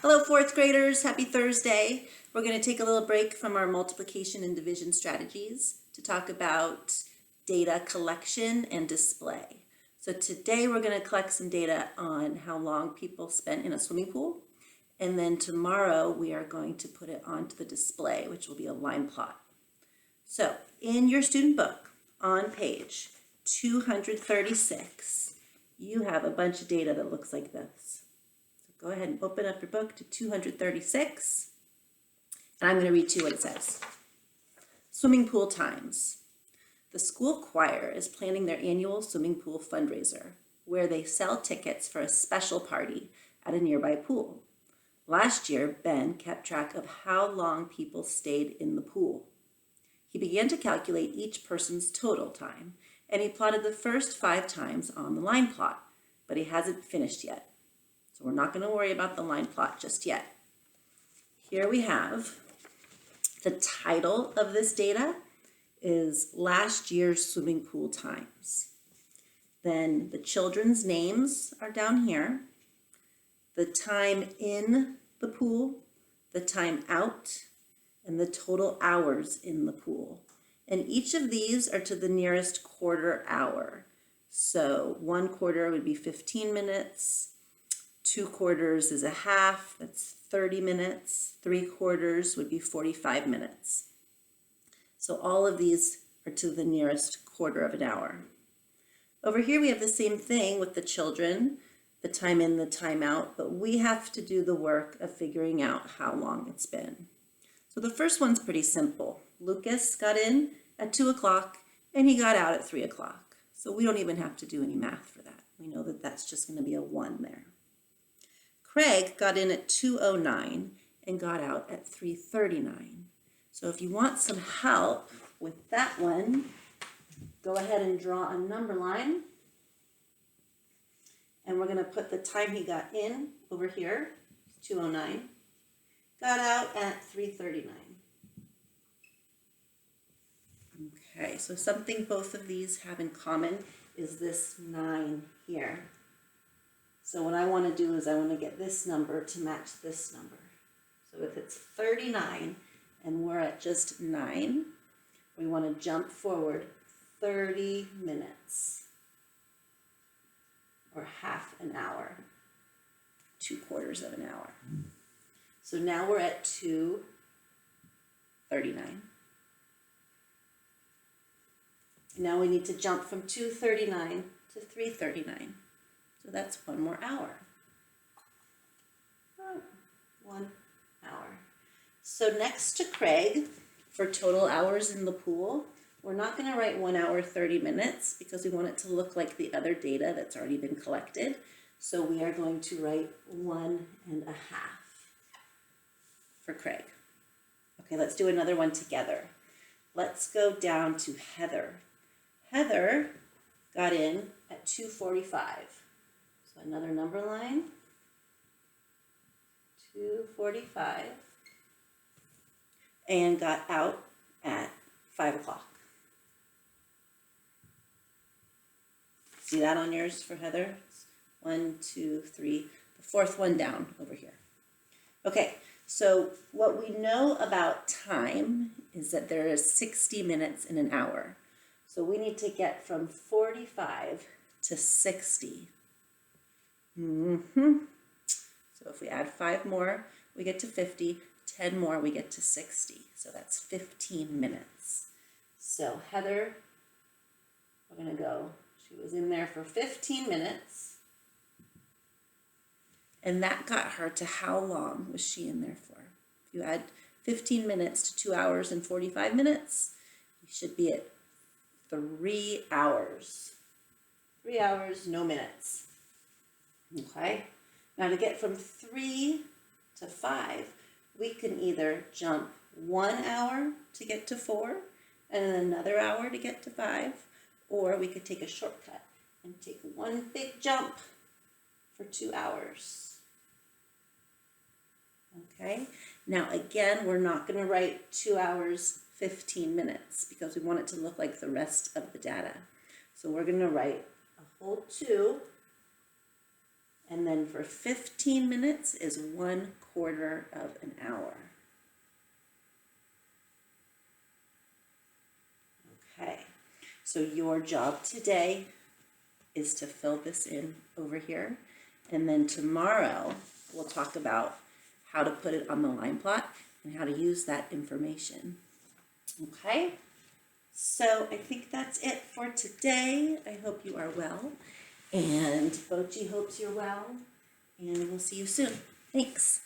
Hello, fourth graders. Happy Thursday. We're going to take a little break from our multiplication and division strategies to talk about data collection and display. So today we're going to collect some data on how long people spent in a swimming pool. And then tomorrow we are going to put it onto the display, which will be a line plot. So in your student book on page 236, you have a bunch of data that looks like this. Go ahead and open up your book to 236, and I'm going to read to you what it says. Swimming pool times. The school choir is planning their annual swimming pool fundraiser, where they sell tickets for a special party at a nearby pool. Last year, Ben kept track of how long people stayed in the pool. He began to calculate each person's total time, and he plotted the first 5 times on the line plot, but he hasn't finished yet. So we're not going to worry about the line plot just yet. Here we have the title of this data is last year's swimming pool times. Then the children's names are down here. The time in the pool, the time out, and the total hours in the pool. And each of these are to the nearest quarter hour. So 1 quarter would be 15 minutes. 2 quarters is a half, that's 30 minutes. 3 quarters would be 45 minutes. So all of these are to the nearest quarter of an hour. Over here we have the same thing with the children, the time in, the time out, but we have to do the work of figuring out how long it's been. So the first one's pretty simple. Lucas got in at 2 o'clock and he got out at 3 o'clock. So we don't even have to do any math for that. We know that that's just going to be a 1 there. Craig got in at 2:09 and got out at 3:39. So if you want some help with that one, go ahead and draw a number line. And we're going to put the time he got in over here, 2:09. Got out at 3:39. Okay, so something both of these have in common is this 9 here. So what I want to do is I want to get this number to match this number. So if it's 39 and we're at just 9, we want to jump forward 30 minutes or half an hour, 2 quarters of an hour. So now we're at 2:39. Now we need to jump from 2:39 to 3:39. So that's 1 more hour. 1 hour. So next to Craig, for total hours in the pool, we're not going to write 1 hour 30 minutes because we want it to look like the other data that's already been collected. So we are going to write 1.5 for Craig. Okay, let's do another one together. Let's go down to Heather. Heather got in at 2:45. So another number line, 2:45, and got out at 5 o'clock. See that on yours for Heather? 1, 2, 3, the 4th one down over here. Okay, so what we know about time is that there is 60 minutes in an hour. So we need to get from 45 to 60. So if we add 5 more, we get to 50, 10 more, we get to 60. So that's 15 minutes. So Heather, we're going to go, she was in there for 15 minutes. And that got her to how long was she in there for? If you add 15 minutes to 2 hours and 45 minutes, you should be at 3 hours. 3 hours, no minutes. Okay, now to get from 3 to 5, we can either jump 1 hour to get to 4 and then another hour to get to 5, or we could take a shortcut and take 1 big jump for 2 hours. Okay, now again, we're not going to write 2 hours, 15 minutes because we want it to look like the rest of the data. So we're going to write a whole 2 And then for 15 minutes is 1/4 of an hour. Okay, so your job today is to fill this in over here. And then tomorrow, we'll talk about how to put it on the line plot and how to use that information. Okay, so I think that's it for today. I hope you are well, and Bochi hopes you're well, and we'll see you soon. Thanks.